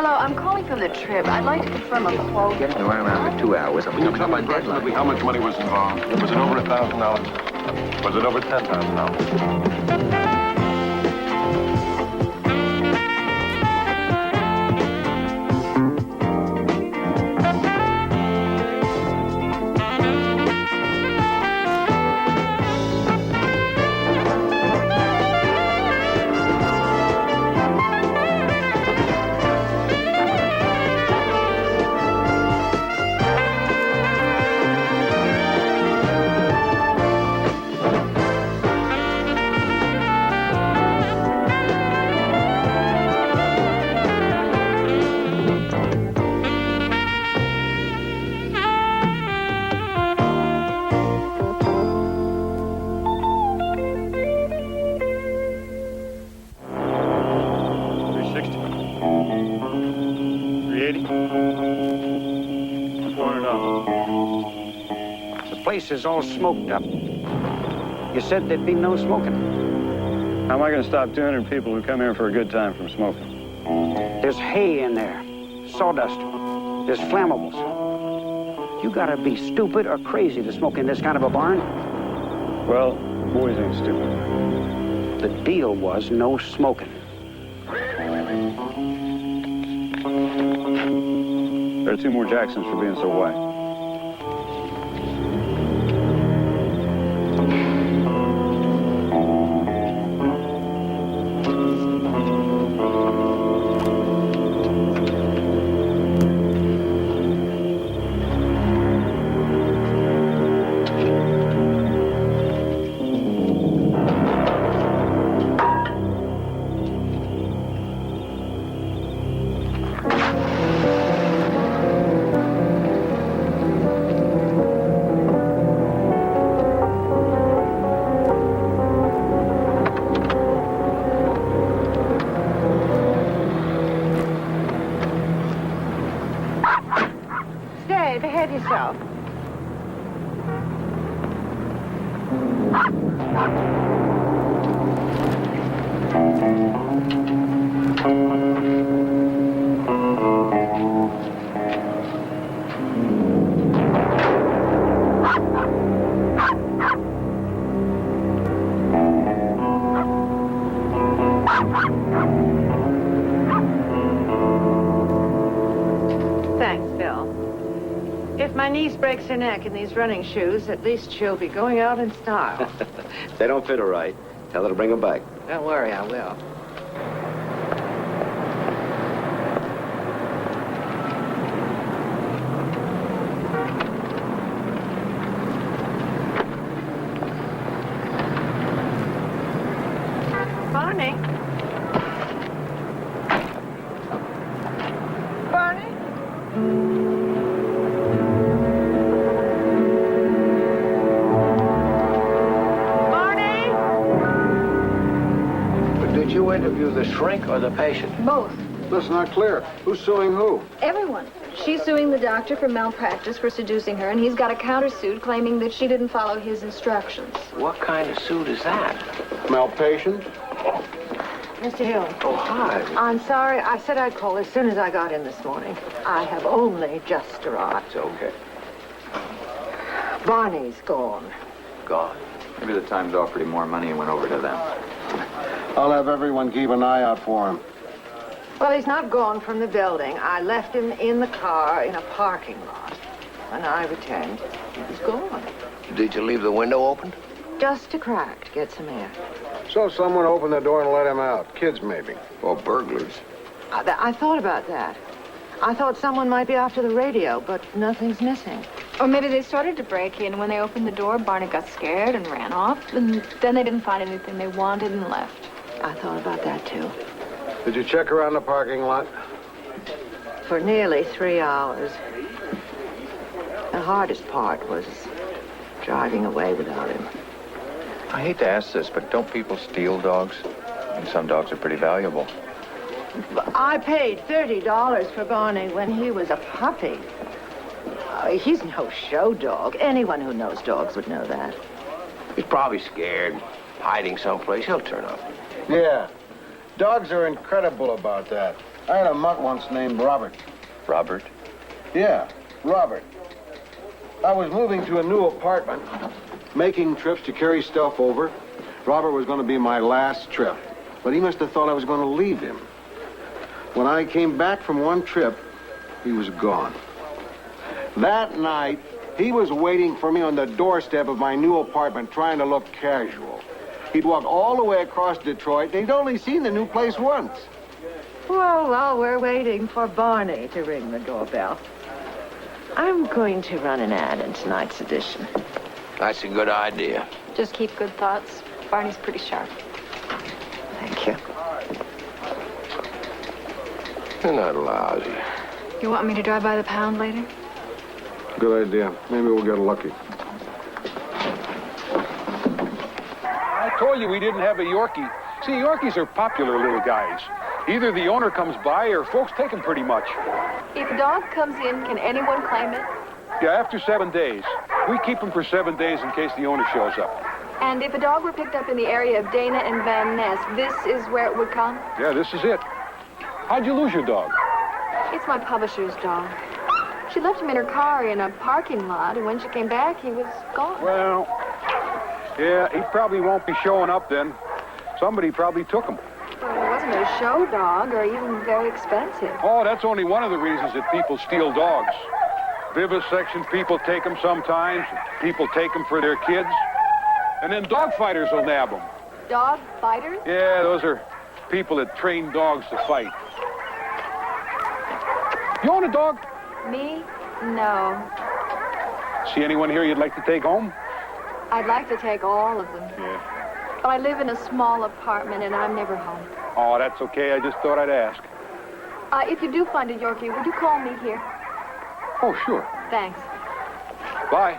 Hello, I'm calling from the Trib. I'd like to confirm a quote. Getting around after 2 hours. Can you come by approximately how much money was involved? Was it over $1,000? Was it over $10,000? Is all smoked up. You said there'd be no smoking. How am I going to stop 200 people who come here for a good time from smoking? There's hay in there, sawdust, there's flammables. You gotta be stupid or crazy to smoke in this kind of a barn. Well, boys ain't stupid. The deal was no smoking. There are 2 more Jacksons for being so white. Behave yourself. Thanks, Bill. If my niece breaks her neck in these running shoes, at least she'll be going out in style. If they don't fit her right, tell her to bring them back. Don't worry, I will. Barney? Barney? Did you interview the shrink or the patient? Both. That's not clear. Who's suing who? Everyone. She's suing the doctor for malpractice for seducing her, and he's got a countersuit claiming that she didn't follow his instructions. What kind of suit is that? Malpatient? Mr. Hill. Oh, hi. I'm sorry. I said I'd call as soon as I got in this morning. I have only just arrived. It's okay. Barney's gone. Gone. Maybe the Times offered him more money and went over to them. I'll have everyone keep an eye out for him. Well, he's not gone from the building. I left him in the car in a parking lot. When I returned, he was gone. Did you leave the window open? Just a crack to get some air. So someone opened the door and let him out. Kids, maybe. Or burglars? I thought about that. I thought someone might be after the radio, but nothing's missing. Or maybe they started to break in. When they opened the door, Barney got scared and ran off, and then they didn't find anything they wanted and left. I thought about that, too. Did you check around the parking lot? For nearly 3 hours. The hardest part was driving away without him. I hate to ask this, but don't people steal dogs? And some dogs are pretty valuable. I paid $30 for Barney when he was a puppy. He's no show dog. Anyone who knows dogs would know that. He's probably scared, hiding someplace. He'll turn up. Yeah. Dogs are incredible about that. I had a mutt once named Robert. Robert? Yeah, Robert. I was moving to a new apartment, making trips to carry stuff over. Robert was going to be my last trip, but he must have thought I was going to leave him. When I came back from one trip, he was gone. That night, he was waiting for me on the doorstep of my new apartment, trying to look casual. He'd walked all the way across Detroit. They'd only seen the new place once. Well, we're waiting for Barney to ring the doorbell. I'm going to run an ad in tonight's edition. That's a good idea. Just keep good thoughts. Barney's pretty sharp. Thank you. You're not lousy. You want me to drive by the pound later? Good idea. Maybe we'll get lucky. I told you we didn't have a Yorkie. See, Yorkies are popular little guys. Either the owner comes by or folks take them pretty much. If a dog comes in, can anyone claim it? Yeah, after 7 days. We keep them for 7 days in case the owner shows up. And if a dog were picked up in the area of Dana and Van Ness, this is where it would come? Yeah, this is it. How'd you lose your dog? It's my publisher's dog. She left him in her car in a parking lot, and when she came back, he was gone. Well, yeah, he probably won't be showing up then. Somebody probably took him. Well, it wasn't a show dog or even very expensive. Oh, that's only one of the reasons that people steal dogs. Vivisection people take them sometimes. People take them for their kids. And then dog fighters will nab them. Dog fighters? Yeah, those are people that train dogs to fight. You own a dog? Me? No. See anyone here you'd like to take home? I'd like to take all of them. Yeah. But I live in a small apartment, and I'm never home. Oh, that's okay. I just thought I'd ask. If you do find a Yorkie, would you call me here? Oh, sure. Thanks. Bye.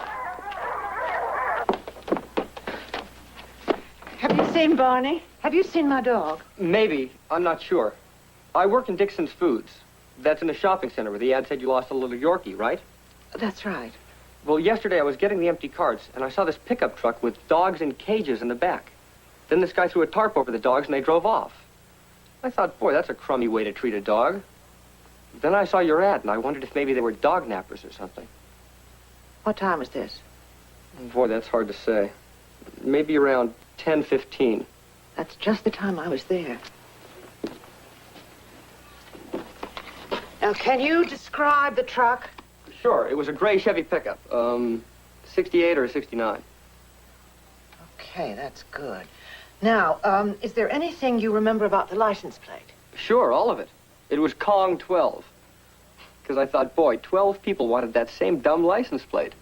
Have you seen Barney? Have you seen my dog? Maybe. I'm not sure. I work in Dixon's Foods. That's in a shopping center where the ad said you lost a little Yorkie, right? That's right. Well, yesterday I was getting the empty carts, and I saw this pickup truck with dogs in cages in the back. Then this guy threw a tarp over the dogs, and they drove off. I thought, boy, that's a crummy way to treat a dog. Then I saw your ad, and I wondered if maybe they were dog nappers or something. What time was this? Boy, that's hard to say. Maybe around 10:15. That's just the time I was there. Now, can you describe the truck? Sure, it was a gray Chevy pickup. 68 or 69. Okay, that's good. Now, is there anything you remember about the license plate? Sure, all of it. It was Kong 12. Because I thought, boy, 12 people wanted that same dumb license plate.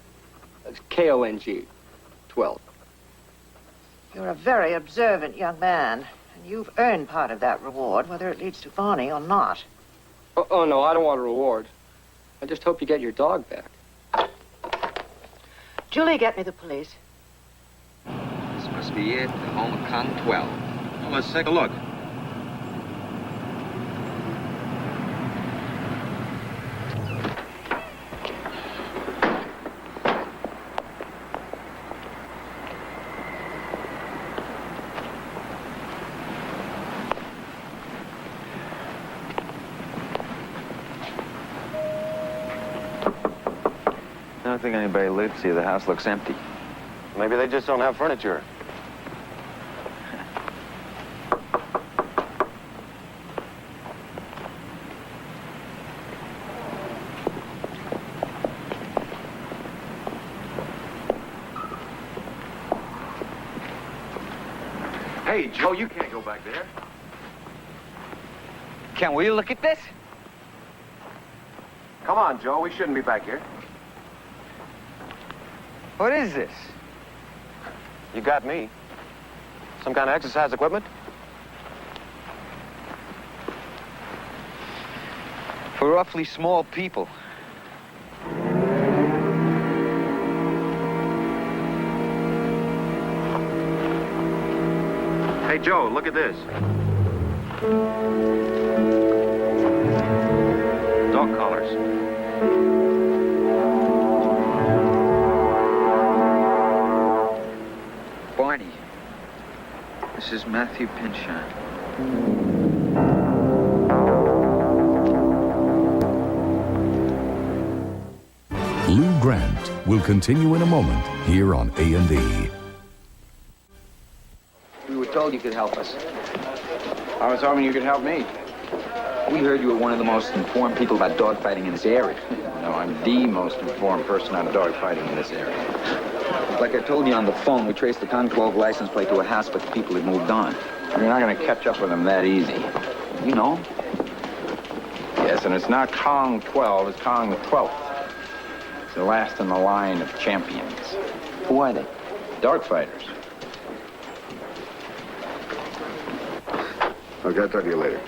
That's K-O-N-G, 12. You're a very observant young man, and you've earned part of that reward, whether it leads to Barney or not. Oh, no, I don't want a reward. I just hope you get your dog back. Julie, get me the police. This must be it, the home of Kong 12. Well, let's take a look. I don't think anybody lives here. The house looks empty. Maybe they just don't have furniture. Hey, Joe, you can't go back there. Can we look at this? Come on, Joe. We shouldn't be back here. What is this? You got me. Some kind of exercise equipment? For roughly small people. Hey, Joe, look at this. Dog collars. Barney, this is Matthew Pynchon. Grant will continue in a moment here on A&E. We were told you could help us. I was hoping you could help me. We heard you were one of the most informed people about dogfighting in this area. No, I'm the most informed person on dogfighting in this area. Like I told you on the phone, we traced the Con 12 license plate to a house, but the people had moved on. You're not going to catch up with them that easy. You know? Yes, and it's not Kong 12, it's Kong the 12th. It's the last in the line of champions. Who are they? Dogfighters. Okay, I'll talk to you later.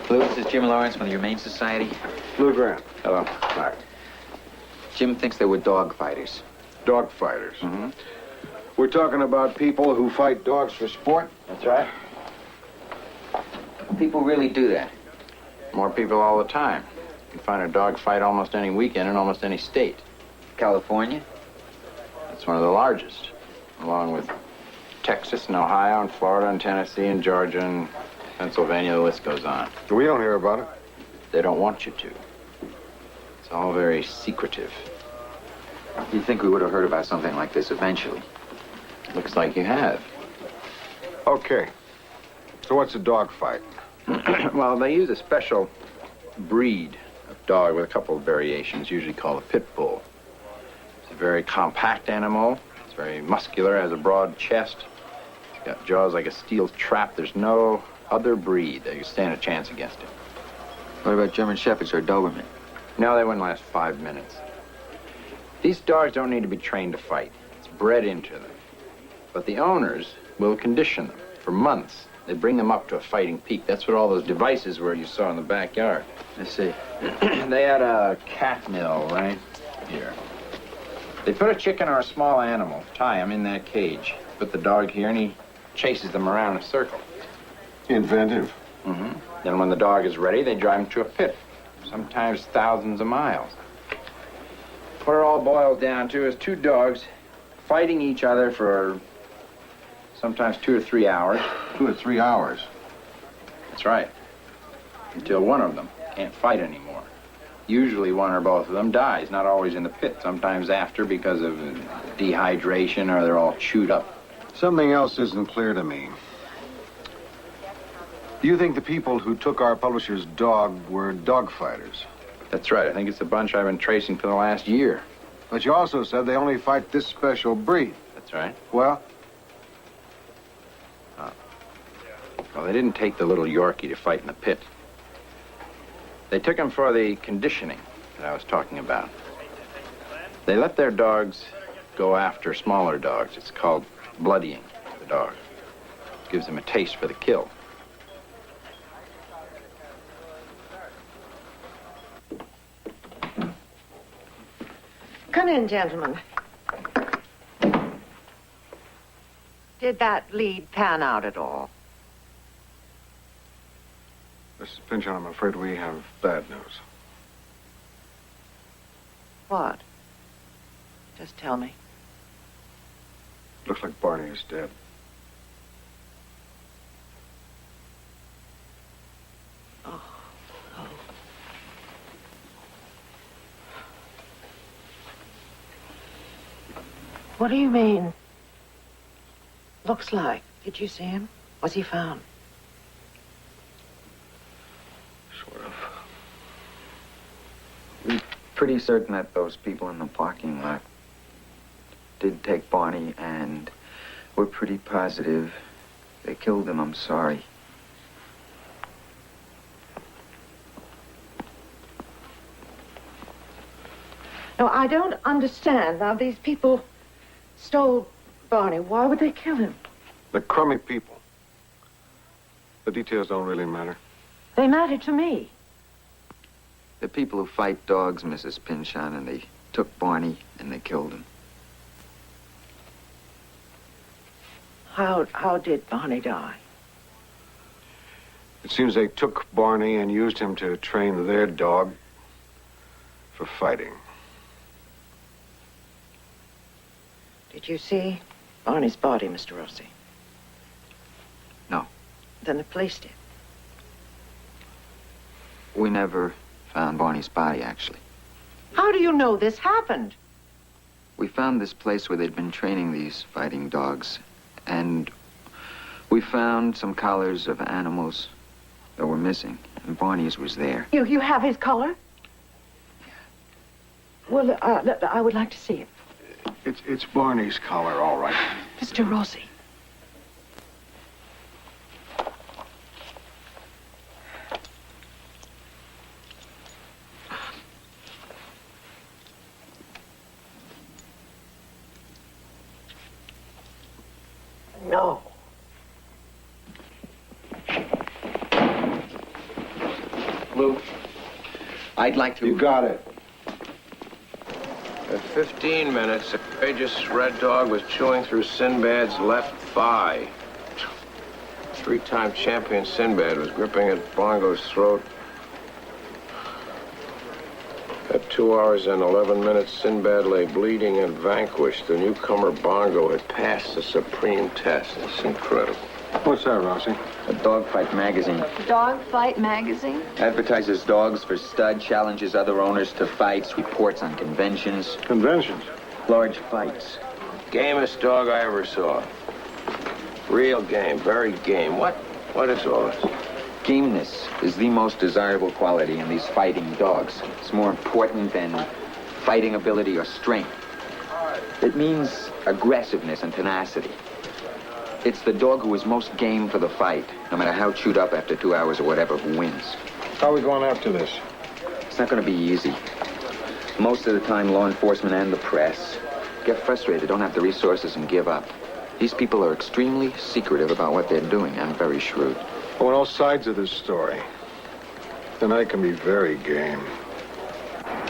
Lou, this is Jim Lawrence from the Humane Society. Lou Grant. Hello. Hi. Jim thinks they were dog fighters. Dog fighters. Mm-hmm. We're talking about people who fight dogs for sport? That's right. People really do that. More people all the time. You can find a dog fight almost any weekend in almost any state. California? It's one of the largest, along with Texas and Ohio and Florida and Tennessee and Georgia and Pennsylvania. The list goes on. We don't hear about it. They don't want you to. It's all very secretive. You'd think we would have heard about something like this eventually. Looks like you have. Okay. So what's a dog fight? Well, they use a special breed of dog with a couple of variations, usually called a pit bull. It's a very compact animal. It's very muscular, has a broad chest. It's got jaws like a steel trap. There's no other breed that can stand a chance against it. What about German Shepherds or Doberman? No, they wouldn't last 5 minutes. These dogs don't need to be trained to fight. It's bred into them. But the owners will condition them for months. They bring them up to a fighting peak. That's what all those devices were you saw in the backyard. I see. They had a cat mill right here. They put a chicken or a small animal, tie him in that cage, put the dog here, and he chases them around in a circle. Inventive. Mm-hmm. Then when the dog is ready, they drive him to a pit, sometimes thousands of miles. What it all boils down to is two dogs fighting each other for sometimes 2 or 3 hours. 2 or 3 hours. That's right. Until one of them can't fight anymore. Usually one or both of them dies, not always in the pit, sometimes after because of dehydration or they're all chewed up. Something else isn't clear to me. Do you think the people who took our publisher's dog were dog fighters? That's right. I think it's the bunch I've been tracing for the last year. But you also said they only fight this special breed. That's right. Well? Well, they didn't take the little Yorkie to fight in the pit. They took him for the conditioning that I was talking about. They let their dogs go after smaller dogs. It's called bloodying the dog. It gives them a taste for the kill. Come in, gentlemen. Did that lead pan out at all? Mrs. Pynchon, I'm afraid we have bad news. What? Just tell me. Looks like Barney is dead. Oh. What do you mean? Looks like. Did you see him? Was he found? Sort of. We're pretty certain that those people in the parking lot did take Barney, and we're pretty positive they killed him. I'm sorry. No, I don't understand. Now, these people stole Barney. Why would they kill him? The crummy people. The details don't really matter. They matter to me. The people who fight dogs, Mrs. Pynchon, and they took Barney and they killed him. How did Barney die? It seems they took Barney and used him to train their dog for fighting. Did you see Barney's body, Mr. Rossi? No. Then the police did. We never found Barney's body, actually. How do you know this happened? We found this place where they'd been training these fighting dogs, and we found some collars of animals that were missing, and Barney's was there. You have his collar? Well, I would like to see it. It's Barney's collar, all right. Mr. Rossi. No. Lou, I'd like to... You got it. At 15 minutes, the courageous red dog was chewing through Sinbad's left thigh. Three-time champion Sinbad was gripping at Bongo's throat. At 2 hours and 11 minutes, Sinbad lay bleeding and vanquished. The newcomer Bongo had passed the supreme test. It's incredible. What's that, Rossi? A dogfight magazine. Dog Fight magazine? Advertises dogs for stud, challenges other owners to fights, reports on conventions. Conventions? Large fights. Gamest dog I ever saw. Real game, very game. What is all this? Gameness is the most desirable quality in these fighting dogs. It's more important than fighting ability or strength. It means aggressiveness and tenacity. It's the dog who is most game for the fight, no matter how chewed up after 2 hours or whatever, who wins. How are we going after this? It's not going to be easy. Most of the time, law enforcement and the press get frustrated, don't have the resources, and give up. These people are extremely secretive about what they're doing and very shrewd. On all sides of this story. Then I can be very game.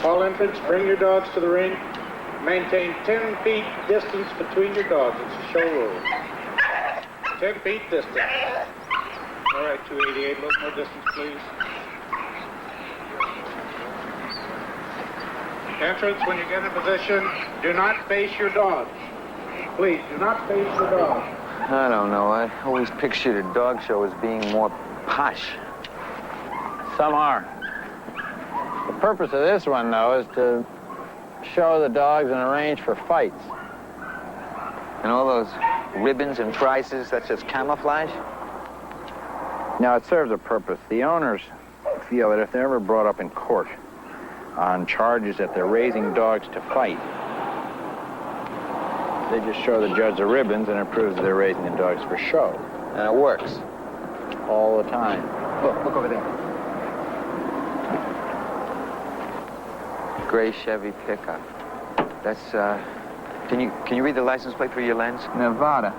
All entrants, bring your dogs to the ring. Maintain 10 feet distance between your dogs. It's a show rule. 10 feet distance. All right, 288, a little more distance, please. Entrance, when you get in position, do not face your dog. Please, do not face your dog. I don't know. I always pictured a dog show as being more posh. Some are. The purpose of this one, though, is to show the dogs and arrange for fights. And all those ribbons and prices, that's just camouflage? Now, it serves a purpose. The owners feel that if they're ever brought up in court on charges that they're raising dogs to fight, they just show the judge the ribbons and it proves that they're raising the dogs for show. And it works. All the time. Look over there. Gray Chevy pickup. That's, can you read the license plate through your lens? Nevada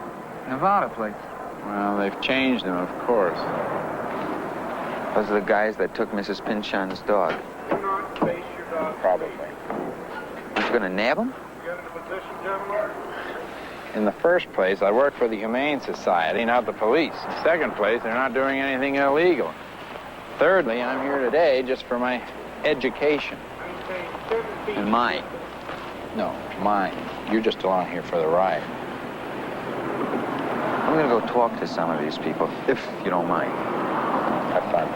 plates. Well, they've changed them, of course. Those are the guys that took Mrs. Pynchon's dog. Do not face your dog. Probably. Aren't you gonna nab them? Get into position, gentlemen. In the first place, I work for the Humane Society, not the police. In the second place, they're not doing anything illegal. Thirdly, I'm here today just for my education. Maintain 10 feet. And mine. No, mine. You're just along here for the ride. I'm gonna go talk to some of these people, if you don't mind. Have fun.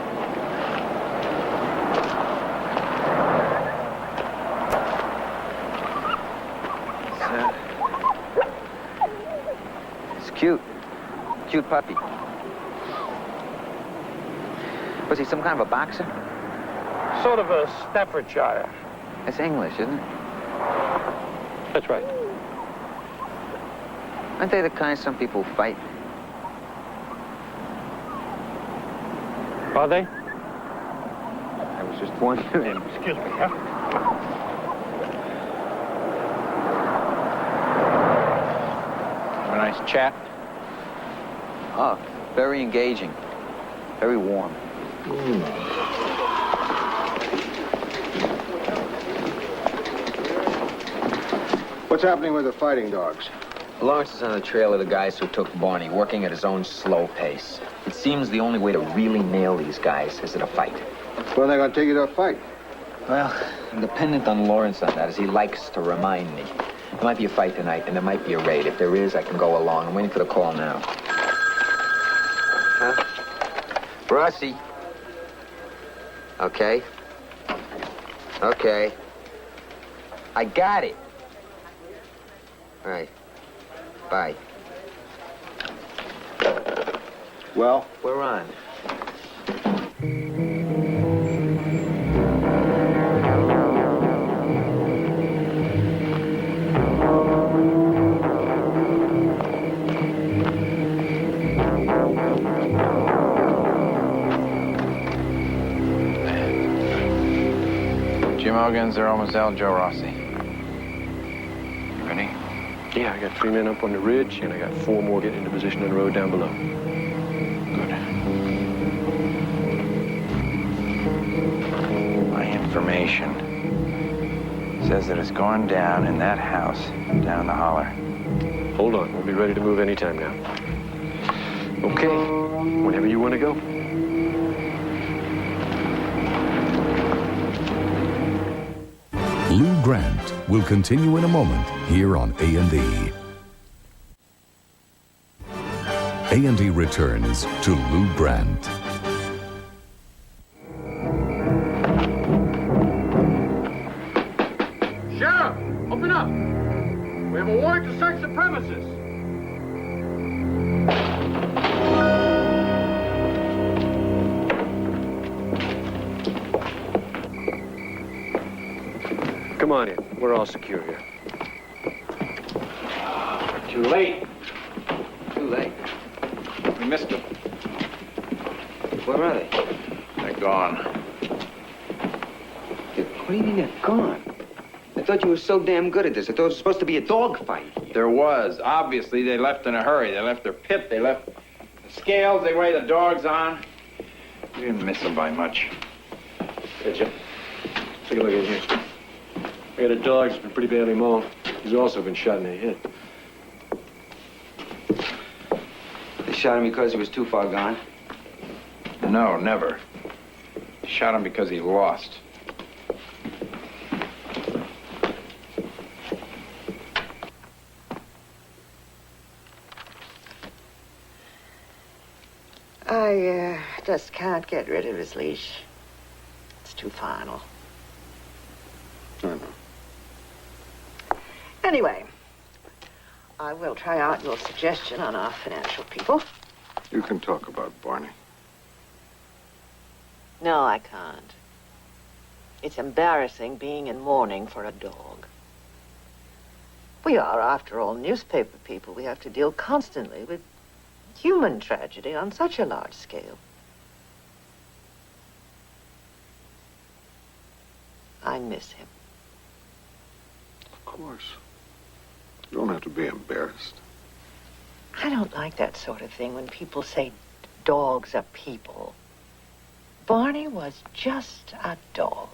It's cute. Cute puppy. Was he some kind of a boxer? Sort of a Staffordshire. That's English, isn't it? That's right. Aren't they the kind some people fight? Are they? I was just wondering. Excuse me, huh? Have a nice chat. Oh, very engaging. Very warm. What's happening with the fighting dogs? Lawrence is on the trail of the guys who took Barney, working at his own slow pace. It seems the only way to really nail these guys is at a fight. When are they going to take you to a fight? Well, I'm dependent on Lawrence on that, as he likes to remind me. There might be a fight tonight, and there might be a raid. If there is, I can go along. I'm waiting for the call now. Huh? Rossi. Okay. Okay. I got it. All right. Bye. Well? We're on. Jim Ogans, they're almost out, Joe Rossi. You ready? Yeah, I got 3 men up on the ridge, and I got 4 more getting into position on the road down below. Good. My information says that it's going down in that house down the holler. Hold on, we'll be ready to move anytime now. Okay, whenever you want to go. Lou Grant will continue in a moment here on A&E. A&E returns to Lou Grant. Sheriff, open up. We have a warrant to search the premises. Come on in. We're all secure here. Too late. Too late. We missed them. Where are they? They're gone. What do you mean they're gone? I thought you were so damn good at this. I thought it was supposed to be a dog fight. There was. Obviously, they left in a hurry. They left their pit. They left the scales they weigh the dogs on. We didn't miss them by much. Hey, Jim. Take a look at here. We got a dog that's been pretty badly mauled. He's also been shot in the head. They shot him because he was too far gone? No, never. Shot him because he lost. I just can't get rid of his leash. It's too final. I know. Anyway, I will try out your suggestion on our financial people. You can talk about Barney. No, I can't. It's embarrassing being in mourning for a dog. We are, after all, newspaper people. We have to deal constantly with human tragedy on such a large scale. I miss him. Of course. You don't have to be embarrassed. I don't like that sort of thing when people say dogs are people. Barney was just a dog.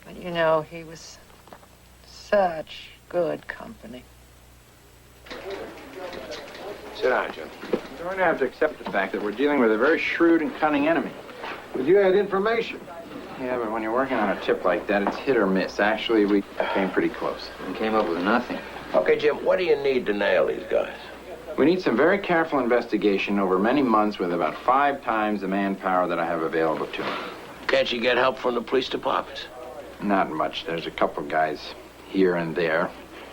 But you know, he was such good company. Sit down, Jim. We're going to have to accept the fact that we're dealing with a very shrewd and cunning enemy. But you had information. Yeah, but when you're working on a tip like that, it's hit or miss. Actually, we came pretty close. And came up with nothing. Okay, Jim, what do you need to nail these guys? We need some very careful investigation over many months with about 5 times the manpower that I have available to me. Can't you get help from the police department? Not much. There's a couple guys here and there.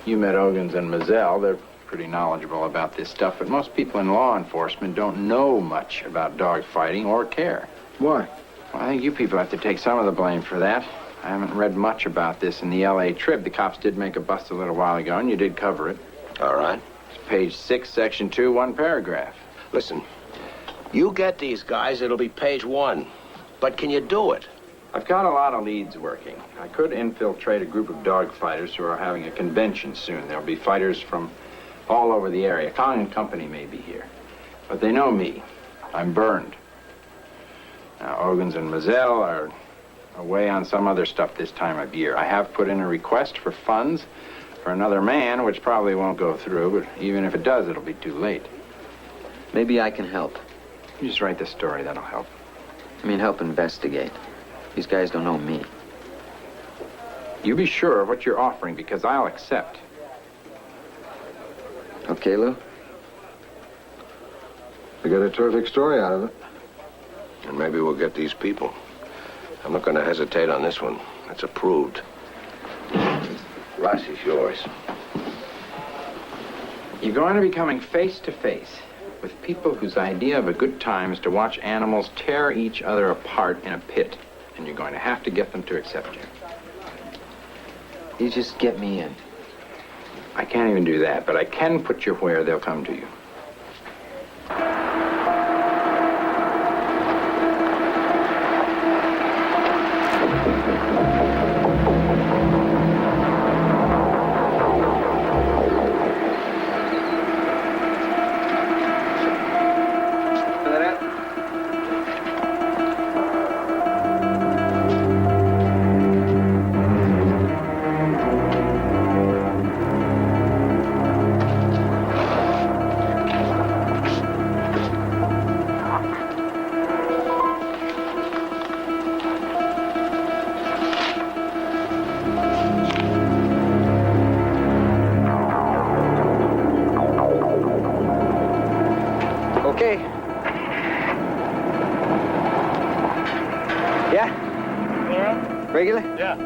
You met Ogans and Mazzell. They're pretty knowledgeable about this stuff, but most people in law enforcement don't know much about dog fighting or care. Why? Well, I think you people have to take some of the blame for that. I haven't read much about this in the L.A. Trib. The cops did make a bust a little while ago, and you did cover it. All right. It's page 6, section 2, 1 paragraph. Listen, you get these guys, it'll be page 1. But can you do it? I've got a lot of leads working. I could infiltrate a group of dog fighters who are having a convention soon. There'll be fighters from all over the area. Kong and Company may be here. But they know me. I'm burned. Now, Ogans and Mazzell are away on some other stuff this time of year. I have put in a request for funds for another man, which probably won't go through, but even if it does, it'll be too late. Maybe I can help. You just write the story, that'll help. I mean, help investigate. These guys don't know me. You be sure of what you're offering, because I'll accept. Okay, Lou? You got a terrific story out of it. And maybe we'll get these people. I'm not going to hesitate on this one. That's approved. Rossi's yours. You're going to be coming face to face with people whose idea of a good time is to watch animals tear each other apart in a pit. And you're going to have to get them to accept you. You just get me in. I can't even do that, but I can put you where they'll come to you. Okay. Yeah? Regular? Yeah.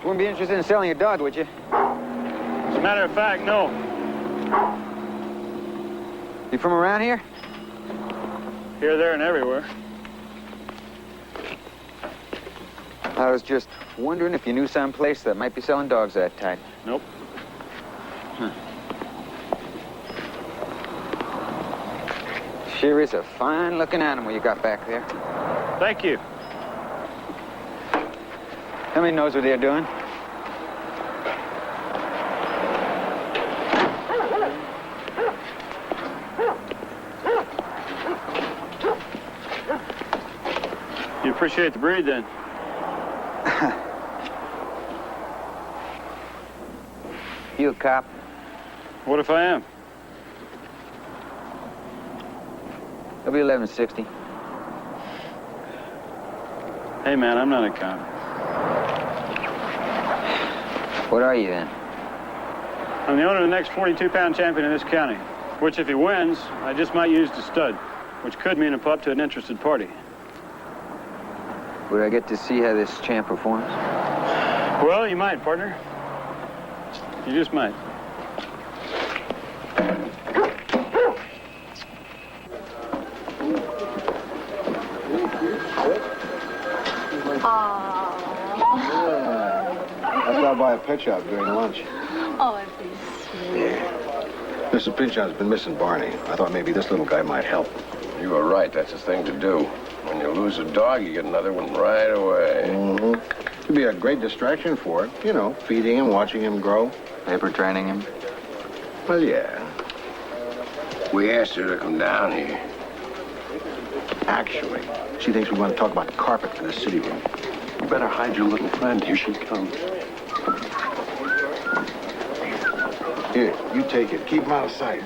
Wouldn't be interested in selling a dog, would you? As a matter of fact, no. You from around here? Here, there, and everywhere. I was just wondering if you knew some place that might be selling dogs that tight. Nope. Sure is a fine-looking animal you got back there. Thank you. How many knows what they're doing? You appreciate the breed, then? You a cop? What if I am? It'll be 1160. Hey, man, I'm not a cop. What are you then? I'm the owner of the next 42-pound champion in this county, which, if he wins, I just might use to stud, which could mean a pup to an interested party. Would I get to see how this champ performs? Well, you might, partner. You just might. I stopped by a pet shop during lunch. Oh, it'd be sweet. Mrs. Pynchon's been missing Barney. I thought maybe this little guy might help. You were right. That's the thing to do. When you lose a dog, you get another one right away. Mm-hmm. It'd be a great distraction for it. You know, feeding him, watching him grow. Paper training him? Well, yeah. We asked her to come down here. Actually, she thinks we want to talk about carpet for the city room. You better hide your little friend. Here she comes. Here, you take it. Keep him out of sight.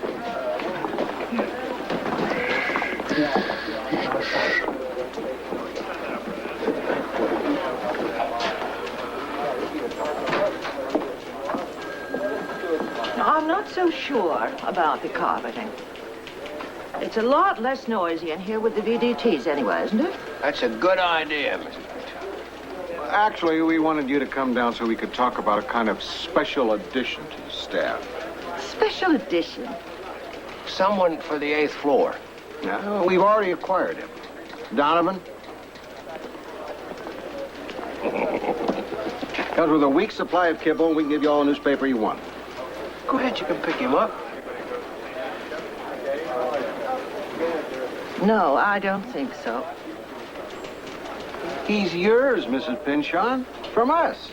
I'm not so sure about the carpeting. It's a lot less noisy in here with the VDTs anyway, isn't it? That's a good idea, Mrs. Pynchon. Actually, we wanted you to come down so we could talk about a kind of special addition to the staff. Special edition. Someone for the 8th floor. No, we've already acquired him. Donovan? Comes with a week's supply of kibble, and we can give you all the newspaper you want. Go ahead, you can pick him up. No, I don't think so. He's yours, Mrs. Pynchon. From us.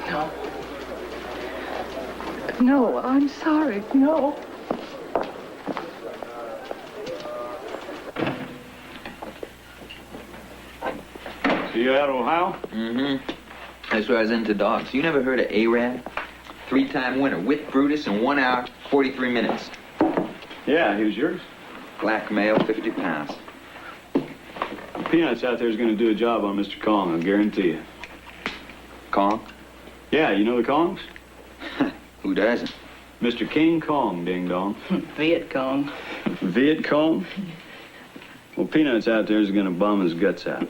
No. No, I'm sorry. No. So you out of Ohio? Mm-hmm. That's why I was into dogs. You never heard of A-Rad? 3-time winner with Brutus in 1 hour, 43 minutes. Yeah, he was yours. Black male, 50 pounds. Peanuts out there is going to do a job on Mr. Kong, I'll guarantee you. Kong? Yeah, you know the Kongs? Who doesn't? Mr. King Kong, ding dong. Viet Cong. Viet Cong? Well, Peanuts out there is going to bomb his guts out.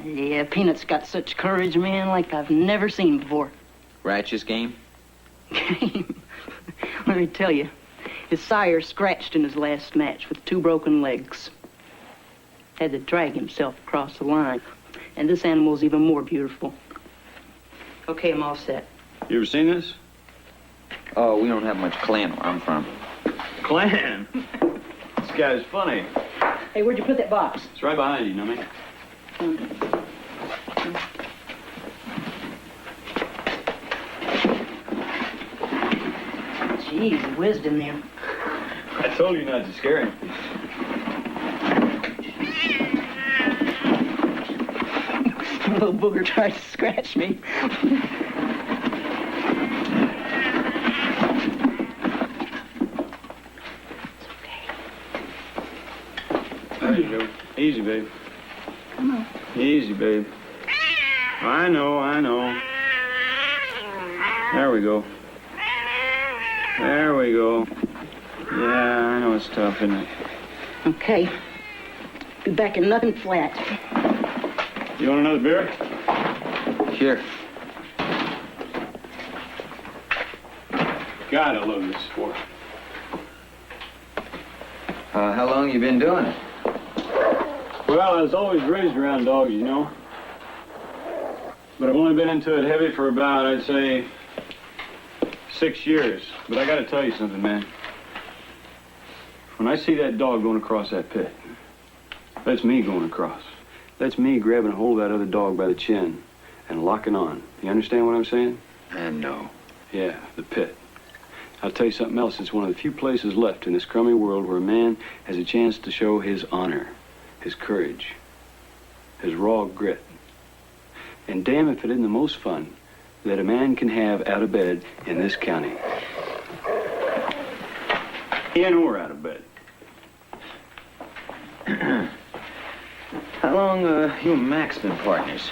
Yeah, Peanut's got such courage, man, like I've never seen before. Righteous game? Let me tell you, his sire scratched in his last match with 2 broken legs. Had to drag himself across the line. And this animal's even more beautiful. Okay, I'm all set. You ever seen this? Oh, we don't have much clan where I'm from. Clan? This guy's funny. Hey, where'd you put that box? It's right behind you, Nummy. Jeez, wisdom there. I told you not to scare him. Little booger tried to scratch me. There you go. Easy, babe. Come on. Easy, babe. I know. There we go. There we go. Yeah, I know it's tough, isn't it? Okay. Be back in nothing flat. You want another beer? Here. God, I love this sport. How long you been doing it? Well, I was always raised around dogs, you know. But I've only been into it heavy for about, I'd say, 6 years. But I gotta tell you something, man. When I see that dog going across that pit, that's me going across. That's me grabbing a hold of that other dog by the chin and locking on. You understand what I'm saying? No. Yeah, the pit. I'll tell you something else. It's one of the few places left in this crummy world where a man has a chance to show his honor, his courage, his raw grit. And damn if it isn't the most fun that a man can have out of bed in this county. In or out of bed. How long you and Max been partners?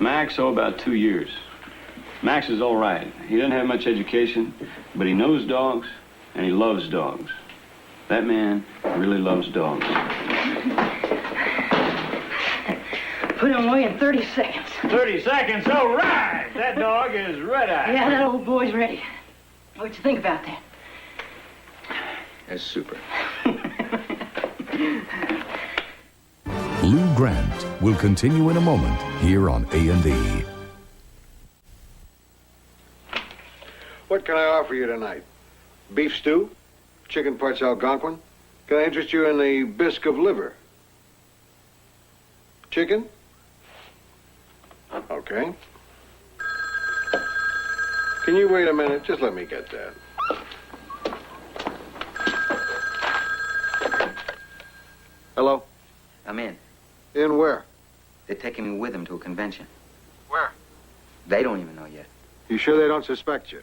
Max, about 2 years. Max is all right. He doesn't have much education, but he knows dogs, and he loves dogs. That man really loves dogs. Put him away in 30 seconds. 30 seconds, all right! That dog is red-eyed. Yeah, that old boy's ready. What'd you think about that? That's super. Lou Grant will continue in a moment here on A&E. What can I offer you tonight? Beef stew? Chicken parts Algonquin? Can I interest you in the bisque of liver? Chicken? Okay. Can you wait a minute? Just let me get that. Hello? I'm in. In where? They're taking me with them to a convention. Where? They don't even know yet. You sure they don't suspect you?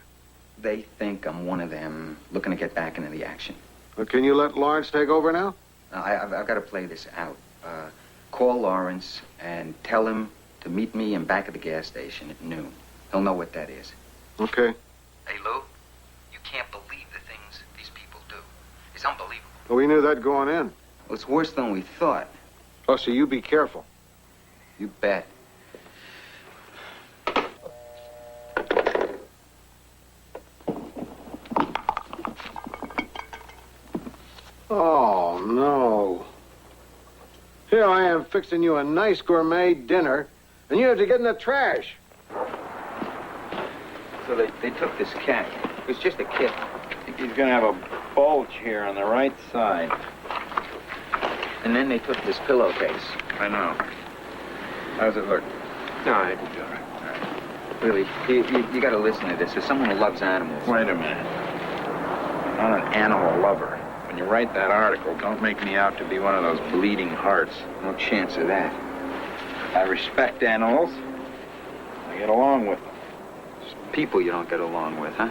They think I'm one of them looking to get back into the action. Well, can you let Lawrence take over now? I've got to play this out. Call Lawrence and tell him to meet me in back of the gas station at noon. He'll know what that is. Okay. Hey, Lou, you can't believe the things these people do. It's unbelievable. Well, we knew that going in. Well, it's worse than we thought. Oh, so you be careful. You bet. Oh, no. Here I am fixing you a nice gourmet dinner, and you have to get in the trash. So they took this cat. It was just a kitten. I think he's gonna have a bulge here on the right side. And then they took this pillowcase. I know. How's it look? No, I didn't do it. Really, you got to listen to this. As someone who loves animals. Wait a minute. I'm not an animal lover. When you write that article, don't make me out to be one of those bleeding hearts. No chance of that. I respect animals. I get along with them. It's people you don't get along with, huh?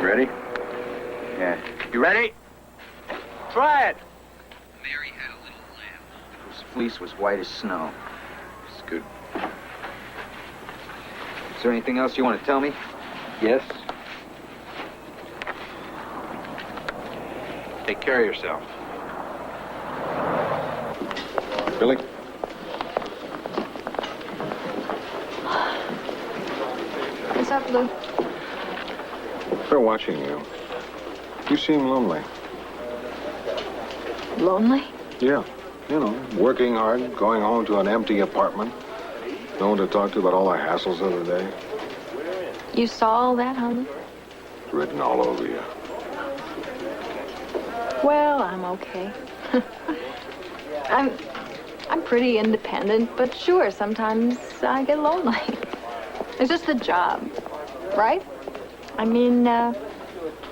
You ready? Yeah. You ready? Try it. Mary had a little lamb. Whose fleece was white as snow. It's good. Is there anything else you want to tell me? Yes? Take care of yourself. Billy? What's up, Lou? They're watching you. You seem lonely. Lonely? Yeah. You know, working hard, going home to an empty apartment. No one to talk to about all the hassles of the day. You saw all that, huh, Lou? Written all over you. Well, I'm okay. I'm pretty independent, but sure, sometimes I get lonely. It's just the job, right? I mean,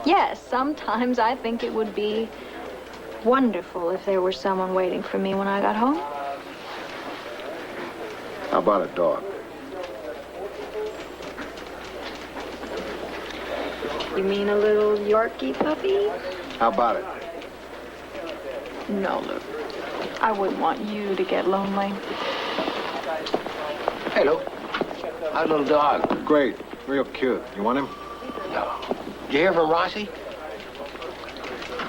yes, sometimes I think it would be wonderful if there were someone waiting for me when I got home. How about a dog? You mean a little Yorkie puppy? How about it? No, Luke. I wouldn't want you to get lonely. Hey, Lou. How's little dog? Great. Real cute. You want him? No. Did you hear from Rossi?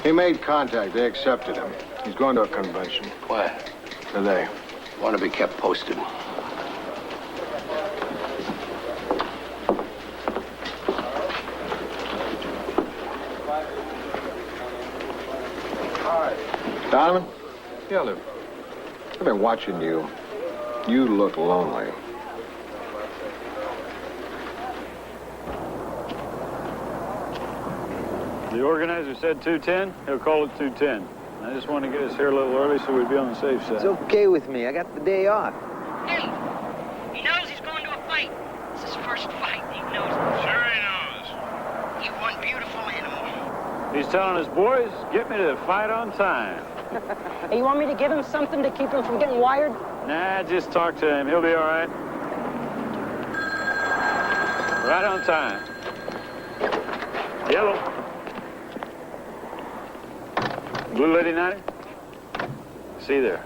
He made contact. They accepted him. He's going to a convention. Where? Today. Want to be kept posted. Donovan? Yeah, Lou. I've been watching you. You look lonely. The organizer said 2:10. He'll call it 2:10. I just want to get us here a little early so we'd be on the safe side. It's okay with me. I got the day off. Hey, he knows he's going to a fight. It's his first fight. He knows it. Sure he knows. He won beautiful animal. He's telling his boys, get me to the fight on time. Hey, you want me to give him something to keep him from getting wired? Nah, just talk to him. He'll be all right. Right on time. Yellow. Blue Lady Nighty? See there.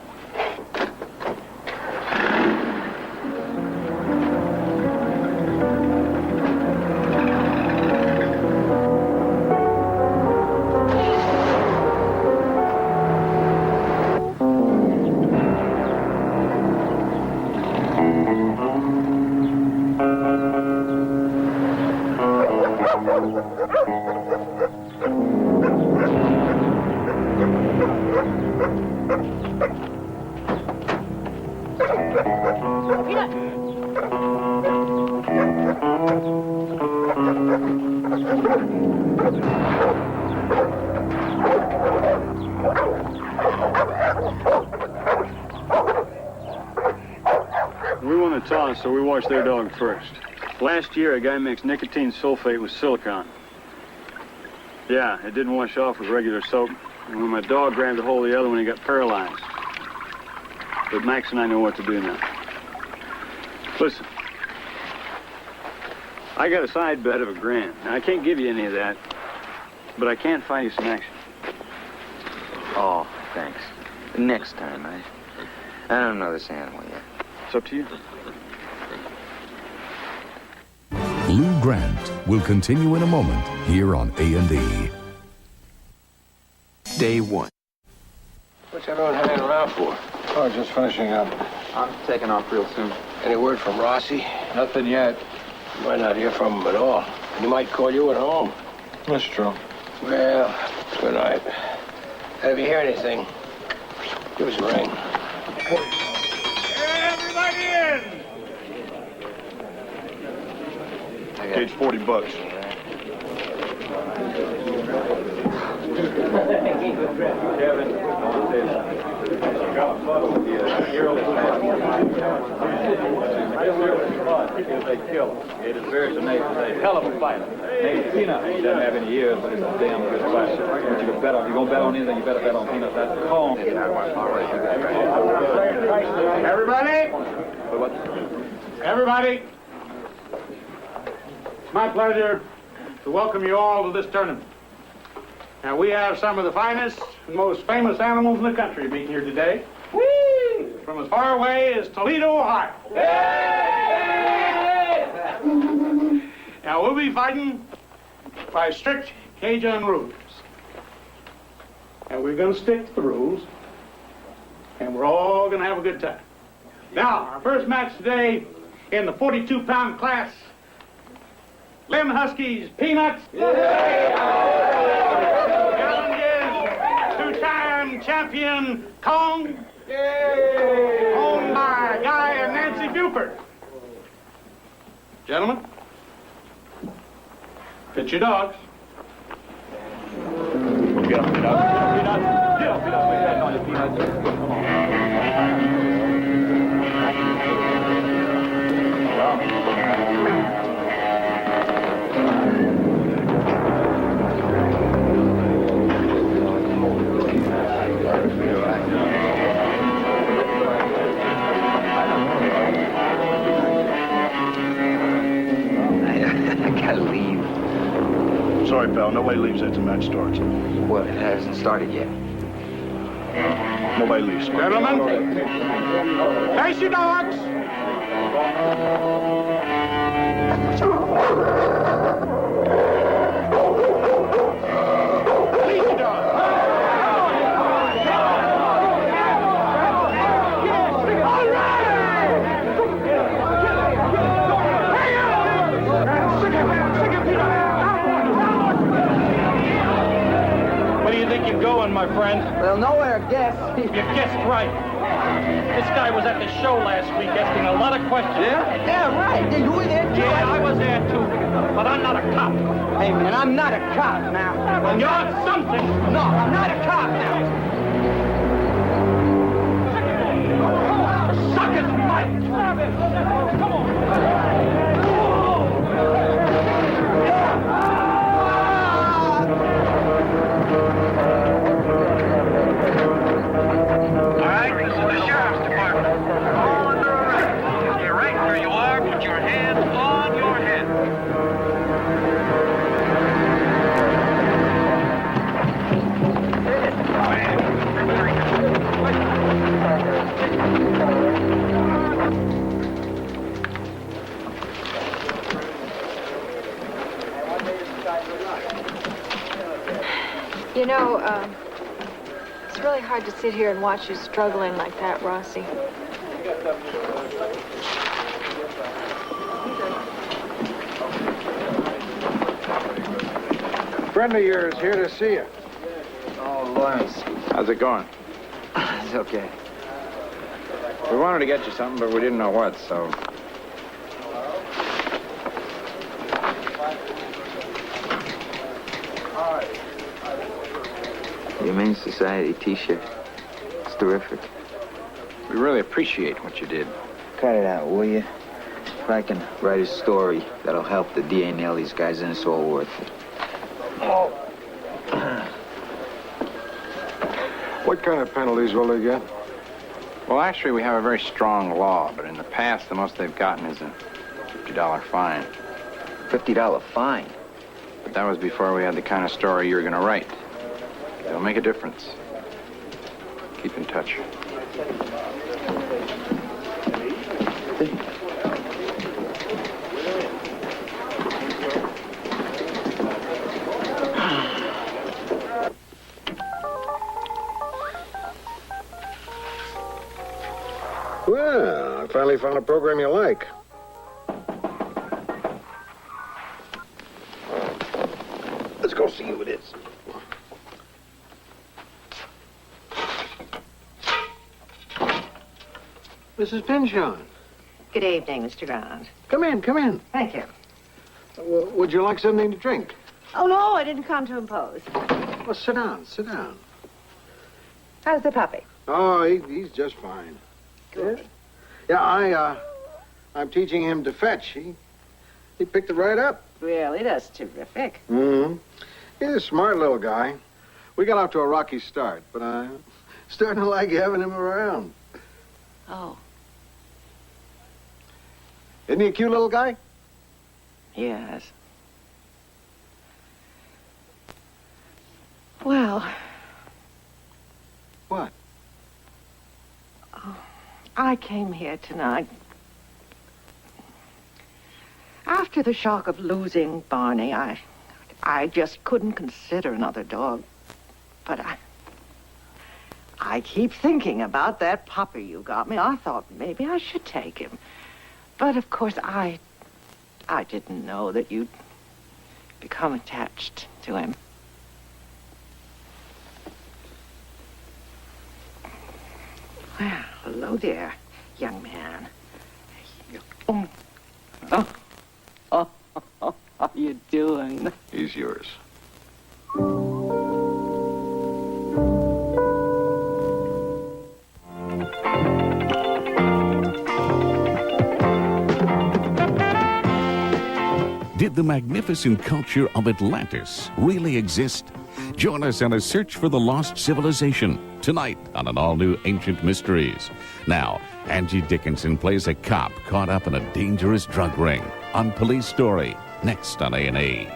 We won the toss, so we washed their dog first. Last year, a guy mixed nicotine sulfate with silicone. Yeah, it didn't wash off with regular soap. And when my dog grabbed a hold of the other one, he got paralyzed. But Max and I know what to do now. Listen, I got a side bet of $1,000. Now, I can't give you any of that, but I can find you some action. Oh, thanks. Next time, I don't know this animal yet. It's up to you. Lou Grant will continue in a moment here on A&E. Day one. What's everyone hanging around for? Oh, just finishing up. I'm taking off real soon. Any word from Rossi? Nothing yet. You might not hear from him at all. He might call you at home. That's true. Well, good night. And if you hear anything, give us a ring. Everybody in! Cage $40. They kill him. It is very amazing. He's a hell of a fighter. Named Peanut. He doesn't have any ears, but he's a damn good fighter. But you can bet on, you're going to bet on anything, you better bet on Peanut. That's the call. Everybody? Everybody? It's my pleasure to welcome you all to this tournament. Now, we have some of the finest and most famous animals in the country meeting here today. Whee! From as far away as Toledo, Ohio. Now, we'll be fighting by strict Cajun rules. And we're going to stick to the rules. And we're all going to have a good time. Now, our first match today in the 42-pound class. Lynn Huskies, Peanuts. Challenges two-time champion Kong. Owned by Guy and Nancy Buford. Gentlemen, pitch your dogs. Get up, Peanuts. Get up, Peanuts. Get up, Peanuts. We're betting on you, Peanuts. Come on. I gotta leave. Sorry, pal. Nobody leaves after the match starts. Well, it hasn't started yet. Nobody leaves. Gentlemen, face your dogs. Release your dogs. Where do you think you're going, my friend? Well, nowhere, guess. You guessed right. This guy was at the show last week asking a lot of questions. Yeah? Yeah, right. Yeah, you were there, too. Yeah, I was there, too. But I'm not a cop. Hey, man, I'm not a cop now. You're something. No, I'm not a cop now. Suck it, Mike. Come on. All right, this is the Sheriff's Department. All under arrest. Stay right where you are. Put your hands on your head. You know, it's really hard to sit here and watch you struggling like that, Rossi. Friend of yours here to see you. Oh, Lawrence. How's it going? It's okay. We wanted to get you something, but we didn't know what, so... The Humane Society T-shirt. It's terrific. We really appreciate what you did. Cut it out, will you? If I can write a story that'll help the DA nail these guys, then it's all worth it. Oh. What kind of penalties will they get? Well, actually, we have a very strong law, but in the past, the most they've gotten is a $50 fine. $50 fine? But that was before we had the kind of story you were going to write. It'll make a difference. Keep in touch. Well, I finally found a program you like. Let's go see who it is. Mrs. Pynchon. Good evening, Mr. Grant. Come in, come in. Thank you. Would you like something to drink? Oh, no, I didn't come to impose. Well, sit down, sit down. How's the puppy? Oh, he's just fine. Good. Yeah, I'm teaching him to fetch. He picked it right up. Really, that's terrific. Mm-hmm. He's a smart little guy. We got off to a rocky start, but I'm starting to like having him around. Oh. Isn't he a cute little guy? Yes. Well... What? Oh, I came here tonight. After the shock of losing Barney, I just couldn't consider another dog. But I keep thinking about that puppy you got me. I thought maybe I should take him. But of course, I didn't know that you'd become attached to him. Well, hello there, young man. Oh, how you doing? He's yours. Did the magnificent culture of Atlantis really exist? Join us on a search for the lost civilization tonight on an all-new Ancient Mysteries. Now, Angie Dickinson plays a cop caught up in a dangerous drug ring on Police Story, next on A&E.